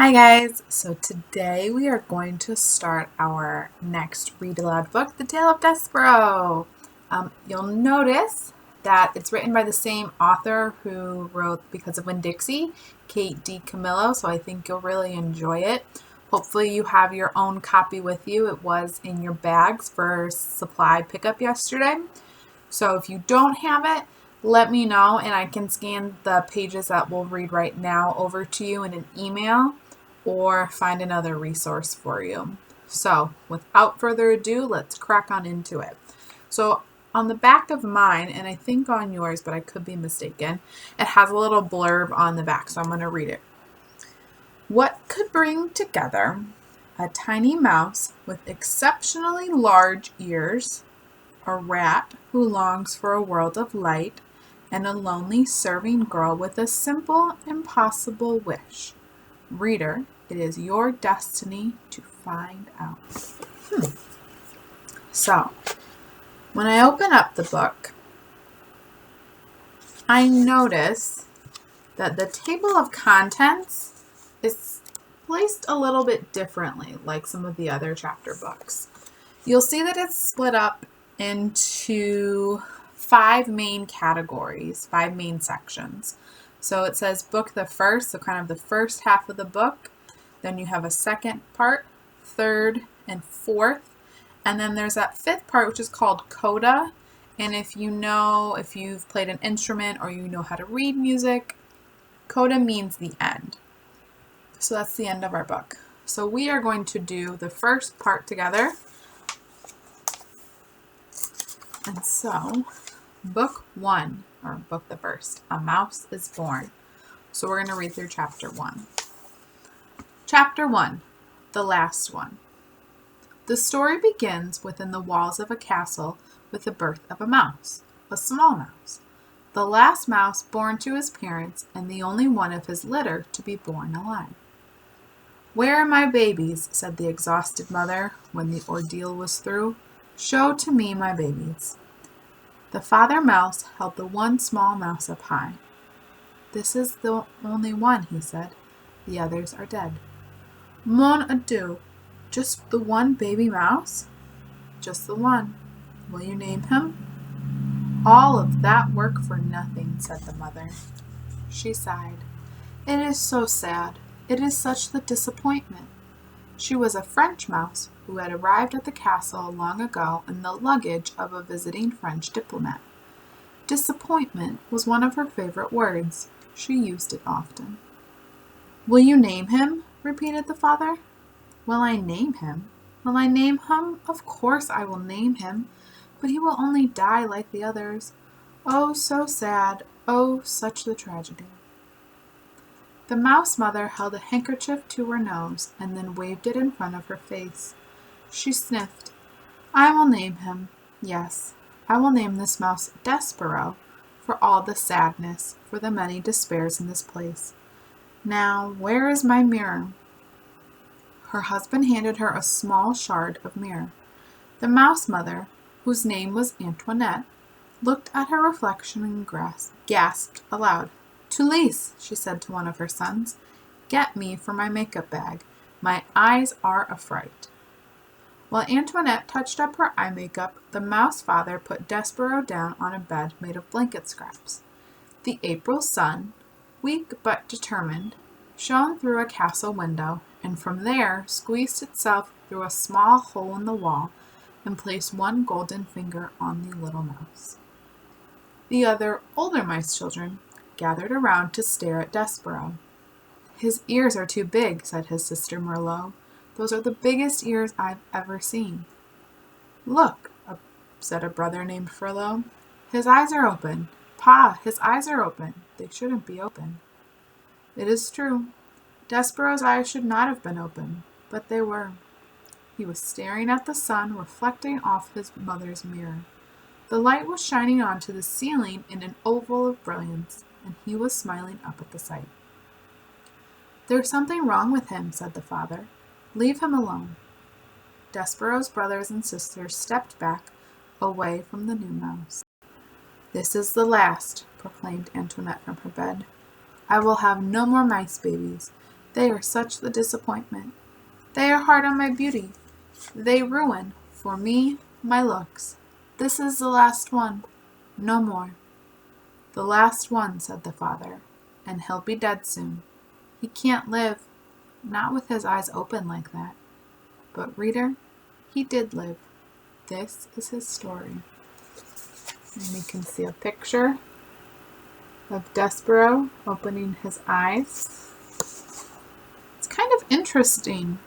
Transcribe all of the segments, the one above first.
Hi guys, so today we are going to start our next read aloud book, The Tale of Despereaux. You'll notice that it's written by the same author who wrote Because of Winn-Dixie, Kate D. Camillo, so I think you'll really enjoy it. Hopefully you have your own copy with you. It was in your bags for supply pickup yesterday. So if you don't have it, let me know and I can scan the pages that we'll read right now over to you in an email or find another resource for you. So without further ado, let's crack on into it. So on the back of mine, and I think on yours, but I could be mistaken, it has a little blurb on the back, so I'm going to read it. What could bring together a tiny mouse with exceptionally large ears, a rat who longs for a world of light, and a lonely serving girl with a simple, impossible wish? Reader, it is your destiny to find out. So, when I open up the book, I notice that the table of contents is placed a little bit differently, like some of the other chapter books. You'll see that it's split up into 5 main categories, 5 main sections. So it says book the first, so kind of the first half of the book. Then you have a second part, third, and fourth. And then there's that fifth part, which is called coda. And if you've played an instrument or you know how to read music, coda means the end. So that's the end of our book. So we are going to do the first part together. And so, book 1, or book the first, A Mouse is Born. So we're going to read through chapter 1. Chapter 1, the last one. The story begins within the walls of a castle with the birth of a mouse, a small mouse, the last mouse born to his parents and the only one of his litter to be born alive. "Where are my babies?" said the exhausted mother when the ordeal was through. "Show to me my babies." The father mouse held the one small mouse up high. "This is the only one," he said. "The others are dead." "Mon Dieu, just the one baby mouse?" "Just the one." "Will you name him?" "All of that work for nothing," said the mother. She sighed. "It is so sad. It is such the disappointment." She was a French mouse who had arrived at the castle long ago in the luggage of a visiting French diplomat. Disappointment was one of her favorite words. She used it often. "Will you name him?" repeated the father. "Will I name him? Will I name him? Of course I will name him, but he will only die like the others. Oh, so sad. Oh, such the tragedy." The mouse mother held a handkerchief to her nose and then waved it in front of her face. She sniffed. "I will name him. Yes, I will name this mouse Despereaux, for all the sadness, for the many despairs in this place. Now, where is my mirror?" Her husband handed her a small shard of mirror. The mouse mother, whose name was Antoinette, looked at her reflection and gasped aloud. "Tulise," she said to one of her sons, "get me for my makeup bag. My eyes are a fright." While Antoinette touched up her eye makeup, the mouse father put Despereaux down on a bed made of blanket scraps. The April sun, weak but determined, shone through a castle window, and from there squeezed itself through a small hole in the wall and placed one golden finger on the little mouse. The other older mice children gathered around to stare at Despereaux. "His ears are too big," said his sister Merlot. "Those are the biggest ears I've ever seen." "Look," said a brother named Furlough. "His eyes are open. Pa, his eyes are open. They shouldn't be open." It is true. Despereaux's eyes should not have been open, but they were. He was staring at the sun reflecting off his mother's mirror. The light was shining onto the ceiling in an oval of brilliance, and he was smiling up at the sight. "There's something wrong with him," said the father. "Leave him alone." Despereaux's brothers and sisters stepped back, away from the new mouse. "This is the last," proclaimed Antoinette from her bed. "I will have no more mice babies. They are such the disappointment. They are hard on my beauty. They ruin, for me, my looks. This is the last one. No more. The last one, said the father, and he'll be dead soon. He can't live, not with his eyes open like that. But reader, he did live. This is his story. And we can see a picture of Despereaux opening his eyes. It's kind of interesting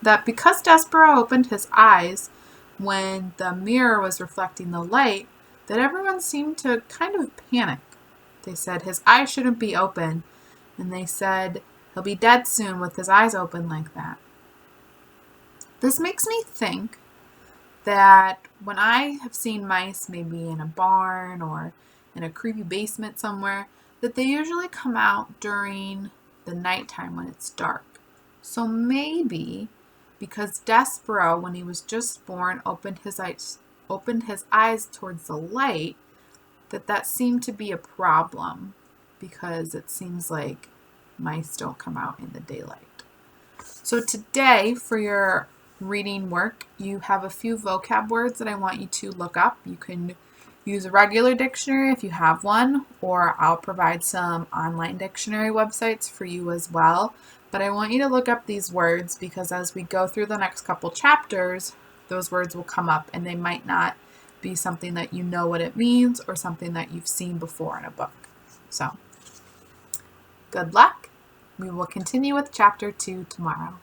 that because Despereaux opened his eyes when the mirror was reflecting the light, that everyone seemed to kind of panic. They said his eyes shouldn't be open, and they said he'll be dead soon with his eyes open like that. This makes me think that when I have seen mice maybe in a barn or in a creepy basement somewhere, that they usually come out during the nighttime when it's dark. So maybe because Despereaux, when he was just born, opened his eyes towards the light, that seemed to be a problem, because it seems like mice don't come out in the daylight. So today, for your reading work, you have a few vocab words that I want you to look up. You can use a regular dictionary if you have one, or I'll provide some online dictionary websites for you as well. But I want you to look up these words, because as we go through the next couple chapters, those words will come up, and they might not be something that you know what it means or something that you've seen before in a book. So, good luck. We will continue with chapter 2 tomorrow.